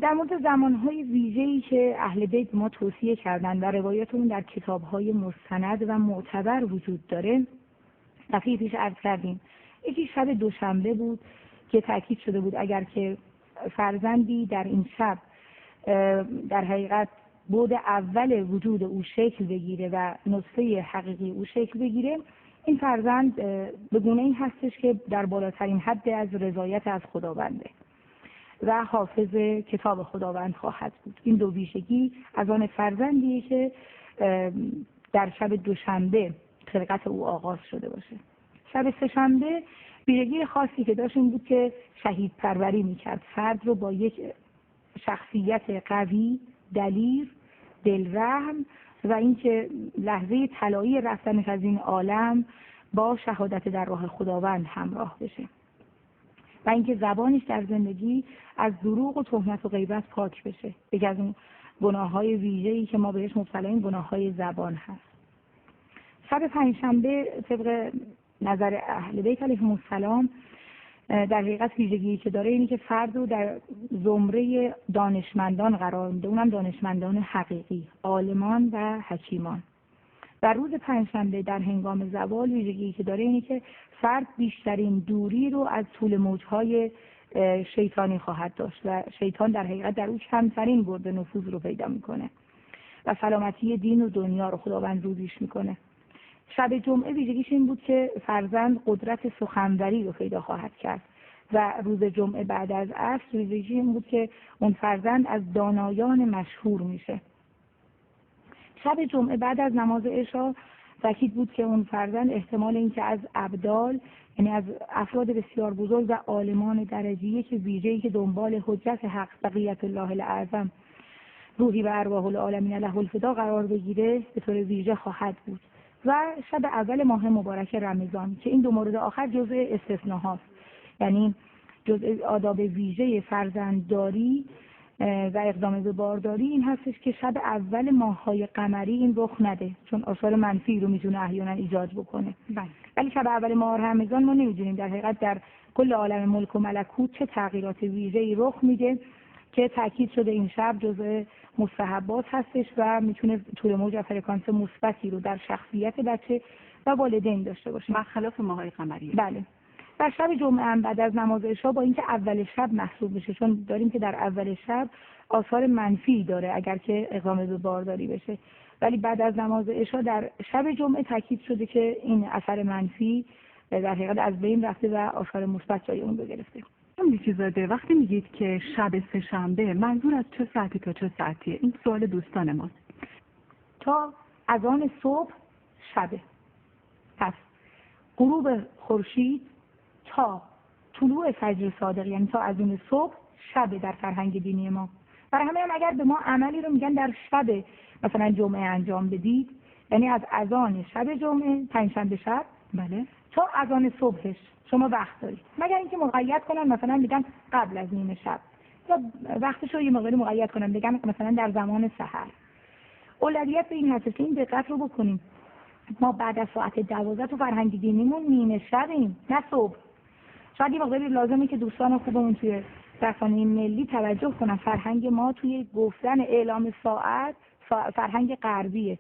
در مورد زمانهای ویژه‌ای که اهل بیت ما توصیه کردن و روایاتمون در کتاب‌های مستند و معتبر وجود داره، دفعه پیش عرض کردیم. یکی شب دوشنبه بود که تأکید شده بود اگر که فرزندی در این شب در حقیقت بعد اول وجود او شکل بگیره و نطفه حقیقی او شکل بگیره، این فرزند به گونه‌ای هستش که در بالاترین حد از رضایت از خداونده و حافظ کتاب خداوند خواهد بود. این دو ویژگی از آن فرزندیه که در شب دوشنبه خلقت او آغاز شده باشه. شب سه‌شنبه ویژگی خاصی که داشت این بود که شهید پروری میکرد. فرد رو با یک شخصیت قوی، دلیر، دلرحم و اینکه لحظه طلایی رفتنش از این عالم با شهادت در راه خداوند همراه بشه و اینکه زبانش در زندگی از دروغ و تهمت و غیبت پاک بشه. یکی از اون گناه‌های ویژه‌ای که ما بهش مبتلاییم گناه‌های زبان هست. شب پنجشنبه طبق نظر اهل بیت علیهم السلام در حقیقت ویژگی که داره اینه که فرد رو در زمره دانشمندان قرار میده، اونم دانشمندان حقیقی، عالمان و حکیمان. و روز پنجشنبه در هنگام زوال ویژگی که داره اینه که فرد بیشترین دوری رو از طول موجهای شیطانی خواهد داشت و شیطان در حقیقت در او کمترین برد نفوذ رو پیدا میکنه و سلامتی دین و دنیا رو خداوند روزیش میکنه. شب جمعه ویژگیش این بود که فرزند قدرت سخنوری رو پیدا خواهد کرد و روز جمعه بعد از عصر ویژگی این بود که اون فرزند از دانایان مشهور میشه. شب جمعه بعد از نماز عشا تأکید بود که اون فرزند احتمال این که از ابدال، یعنی از افراد بسیار بزرگ و عالمان درجه‌ای که ویژه‌ای که دنبال حجت حق بقیت الله الاعظم روحی و ارواح العالمین له الفدا قرار بگیره به طور ویژه خواهد بود. و شب اول ماه مبارک رمضان که این دو مورد آخر جزء استثناء هست، یعنی جزء آداب ویژه فرزندداری و اقدام به بارداری این هستش که شب اول ماه‌های قمری این رخ نده، چون آثار منفی رو میتونه احیانا ایجاد بکنه. ولی شب اول ماه رمضان ما نمیدونیم در حقیقت در کل عالم ملک و ملکوت چه تغییرات ویژه‌ای رخ میده که تأکید شده این شب جزء مستحبات هستش و میتونه طول موج و فرکانس مثبتی رو در شخصیت بچه و والدین داشته باشه، برخلاف ماه‌های قمری. بله. و شب جمعه هم بعد از نماز عشا با اینکه اول شب محسوب بشه، چون داریم که در اول شب آثار منفی داره اگر که اقدام به بارداری بشه، ولی بعد از نماز عشا در شب جمعه تاکید شده که این اثر منفی در حقیقت از بین رفته و آثار مثبت جای اون رو گرفته. میرزاده وقتی میگید که شب سه‌شنبه منظور از چه ساعتی تا چه ساعتیه؟ این سوال دوستان ماست. تا اذان صبح شبه، پس غروب خورشید تا طلوع فجر صادق، یعنی تا اذان صبح شب در فرهنگ دینی ما. برای همین هم اگر به ما عملی رو میگن در شب مثلا جمعه انجام بدید، یعنی از اذان شب جمعه پنجشنبه شب بله تا اذان صبحش شما وقت دارید، مگر اینکه مقید کنن مثلا میگن قبل از نیمه شب یا وقتش رو یه مقداری مقید کنن بگن مثلا در زمان سحر. اولویت به این هست که این دقت رو بکنیم، ما بعد از ساعت 12 تو فرهنگ دینیمون نیمه شبیم نه صبح. شاید یه مقداری لازمه که دوستان خوبمون توی رسانه ملی توجه کنن، فرهنگ ما توی گفتن اعلام ساعت فرهنگ غربیه،